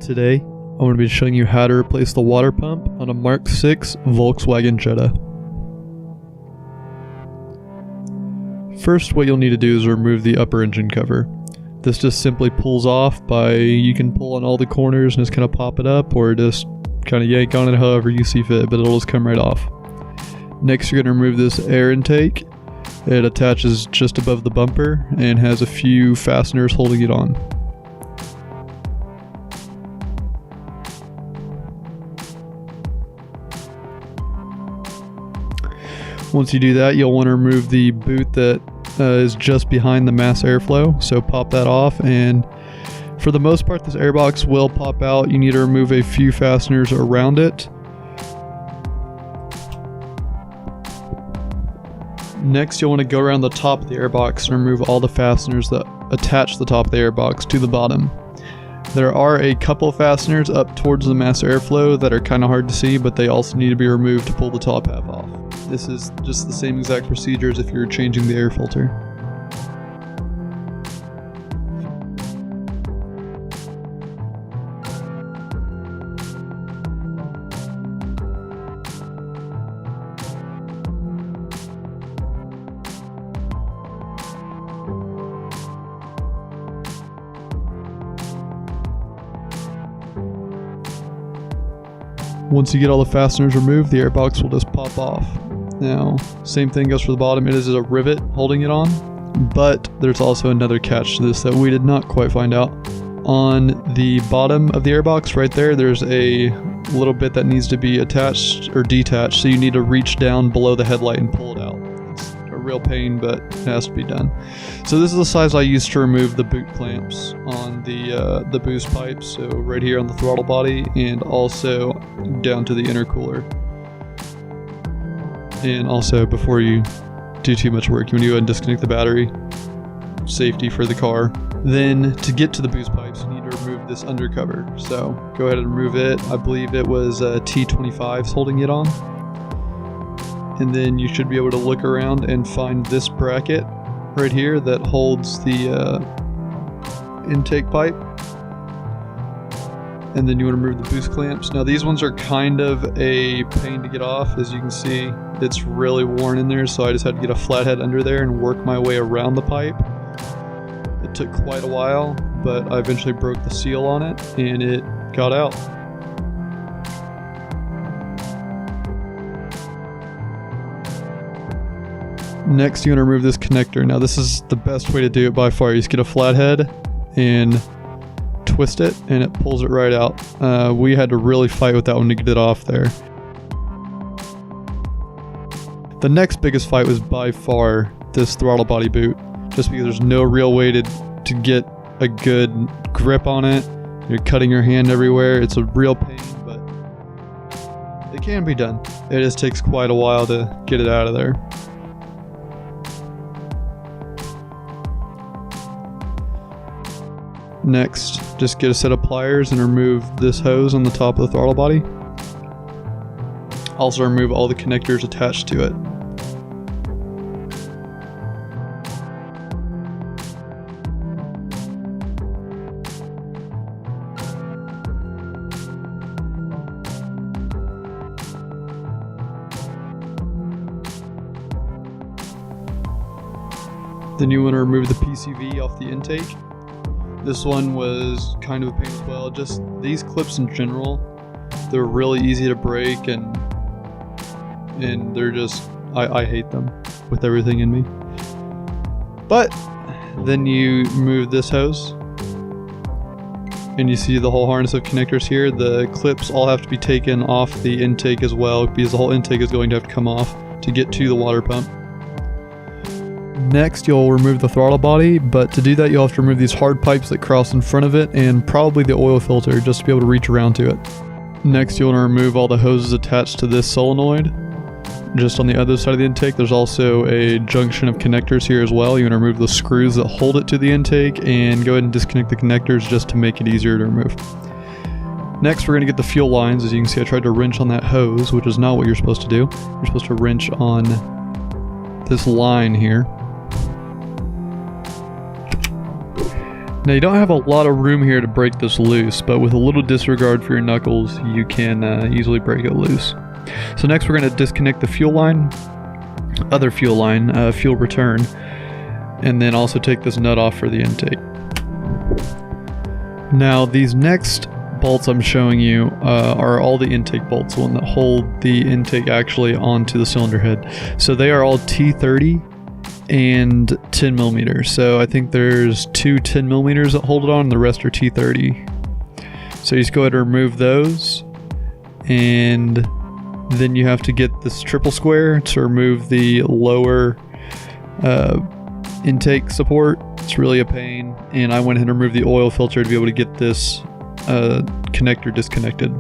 Today, I'm going to be showing you how to replace the water pump on a Mark 6 Volkswagen Jetta. First, what you'll need to do is remove the upper engine cover. This just simply pulls off you can pull on all the corners and just kind of pop it up, or just kind of yank on it however you see fit, but it'll just come right off. Next, you're going to remove this air intake. It attaches just above the bumper and has a few fasteners holding it on. Once you do that, you'll want to remove the boot that is just behind the mass airflow, so pop that off, and for the most part this airbox will pop out. You need to remove a few fasteners around it. Next, you'll want to go around the top of the airbox and remove all the fasteners that attach the top of the airbox to the bottom. There are a couple fasteners up towards the mass airflow that are kind of hard to see, but they also need to be removed to pull the top half off. This is just the same exact procedure as if you're changing the air filter. Once you get all the fasteners removed, the airbox will just pop off. Now, same thing goes for the bottom. It is a rivet holding it on, but there's also another catch to this that we did not quite find out. On the bottom of the airbox right there, there's a little bit that needs to be attached or detached, so you need to reach down below the headlight and pull it out. It's a real pain, but it has to be done. So this is the size I used to remove the boot clamps on the boost pipes, so right here on the throttle body and also down to the intercooler. And also, before you do too much work, you want to go ahead and disconnect the battery. Safety for the car. Then, to get to the boost pipes, you need to remove this undercover. So, go ahead and remove it. I believe it was T25s holding it on. And then you should be able to look around and find this bracket right here that holds the intake pipe. And then you want to remove the boost clamps. Now these ones are kind of a pain to get off. As you can see, it's really worn in there, so I just had to get a flathead under there and work my way around the pipe. It took quite a while, but I eventually broke the seal on it and it got out. Next, you want to remove this connector. Now this is the best way to do it by far. You just get a flathead and twist it and it pulls it right out. We had to really fight with that one to get it off there. The next biggest fight was by far this throttle body boot, just because there's no real way to get a good grip on it. You're cutting your hand everywhere. It's a real pain, but it can be done. It just takes quite a while to get it out of there. Next, just get a set of pliers and remove this hose on the top of the throttle body. Also remove all the connectors attached to it. Then you want to remove the PCV off the intake. This one was kind of a pain as well. Just these clips in general, they're really easy to break, and they're just, I hate them with everything in me. But then you remove this hose and you see the whole harness of connectors here. The clips all have to be taken off the intake as well, because the whole intake is going to have to come off to get to the water pump. Next, you'll remove the throttle body, but to do that you'll have to remove these hard pipes that cross in front of it and probably the oil filter, just to be able to reach around to it. Next, you'll want to remove all the hoses attached to this solenoid. Just on the other side of the intake, there's also a junction of connectors here as well. You want to remove the screws that hold it to the intake and go ahead and disconnect the connectors just to make it easier to remove. Next, we're going to get the fuel lines. As you can see, I tried to wrench on that hose, which is not what you're supposed to do. You're supposed to wrench on this line here. Now you don't have a lot of room here to break this loose, but with a little disregard for your knuckles, you can easily break it loose. So next we're going to disconnect the fuel line, fuel return, and then also take this nut off for the intake. Now these next bolts I'm showing you are all the intake bolts, the one that hold the intake actually onto the cylinder head. So they are all T30 and 10 millimeters. So I think there's two 10 millimeters that hold it on, and the rest are T30. So you just go ahead and remove those, and then you have to get this triple square to remove the lower intake support. It's really a pain, and I went ahead and removed the oil filter to be able to get this connector disconnected.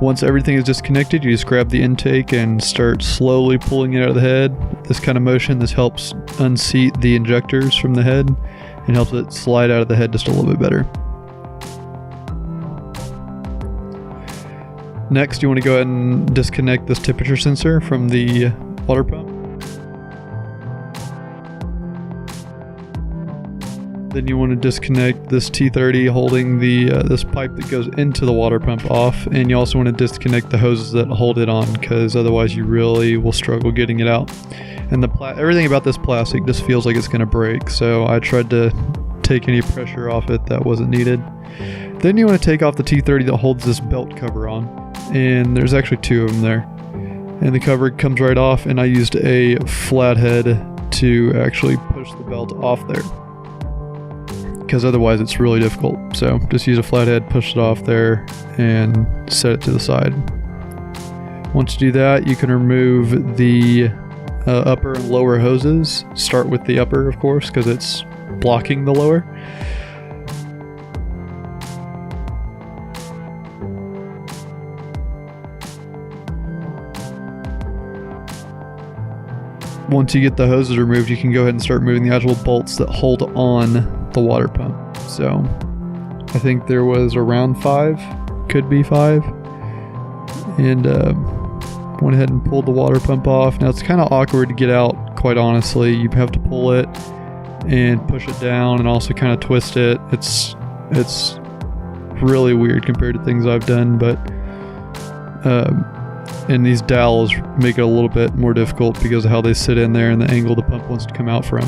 Once everything is disconnected, you just grab the intake and start slowly pulling it out of the head. This kind of motion, this helps unseat the injectors from the head and helps it slide out of the head just a little bit better. Next, you want to go ahead and disconnect this temperature sensor from the water pump. Then you want to disconnect this T30 holding the this pipe that goes into the water pump off, and you also want to disconnect the hoses that hold it on, because otherwise you really will struggle getting it out. And everything about this plastic just feels like it's going to break, so I tried to take any pressure off it that wasn't needed. Then you want to take off the T30 that holds this belt cover on, and there's actually two of them there. And the cover comes right off, and I used a flathead to actually push the belt off there, because otherwise it's really difficult. So just use a flathead, push it off there, and set it to the side. Once you do that, you can remove the upper and lower hoses. Start with the upper, of course, because it's blocking the lower. Once you get the hoses removed, you can go ahead and start moving the actual bolts that hold on the water pump. So I think there was around 5, could be 5, and went ahead and pulled the water pump off. Now it's kind of awkward to get out, quite honestly. You have to pull it and push it down and also kind of twist it. It's really weird compared to things I've done, but and these dowels make it a little bit more difficult because of how they sit in there and the angle the pump wants to come out from.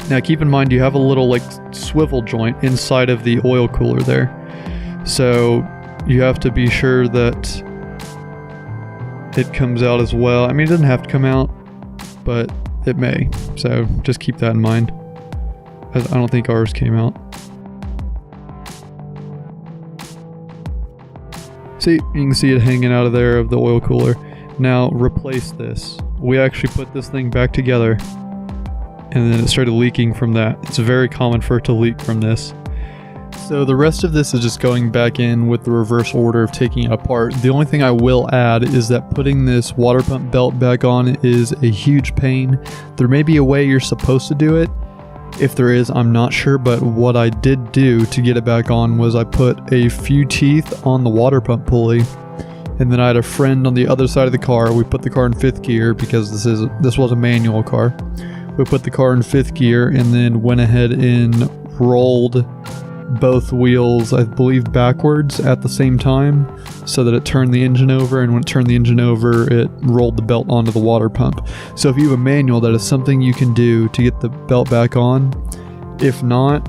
Now keep in mind you have a little like swivel joint inside of the oil cooler there, so you have to be sure that it comes out as well. I mean, it doesn't have to come out, but it may, so just keep that in mind. I don't think ours came out. See, you can see it hanging out of there of the oil cooler. Now replace this. We actually put this thing back together, and then it started leaking from that. It's very common for it to leak from this. So the rest of this is just going back in with the reverse order of taking it apart. The only thing I will add is that putting this water pump belt back on is a huge pain. There may be a way you're supposed to do it. If there is, I'm not sure, but what I did do to get it back on was I put a few teeth on the water pump pulley, and then I had a friend on the other side of the car. We put the car in 5th gear because this was a manual car. We put the car in 5th gear and then went ahead and rolled both wheels, I believe, backwards at the same time so that it turned the engine over, and when it turned the engine over, it rolled the belt onto the water pump. So if you have a manual, that is something you can do to get the belt back on. If not,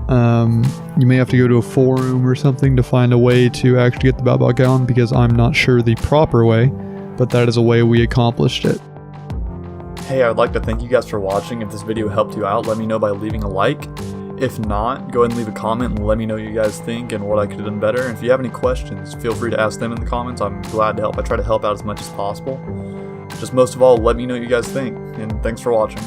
you may have to go to a forum or something to find a way to actually get the belt back on, because I'm not sure the proper way, but that is a way we accomplished it. Hey, I would like to thank you guys for watching. If this video helped you out, let me know by leaving a like. If not, go ahead and leave a comment and let me know what you guys think and what I could have done better. And if you have any questions, feel free to ask them in the comments. I'm glad to help. I try to help out as much as possible. Just most of all, let me know what you guys think. And thanks for watching.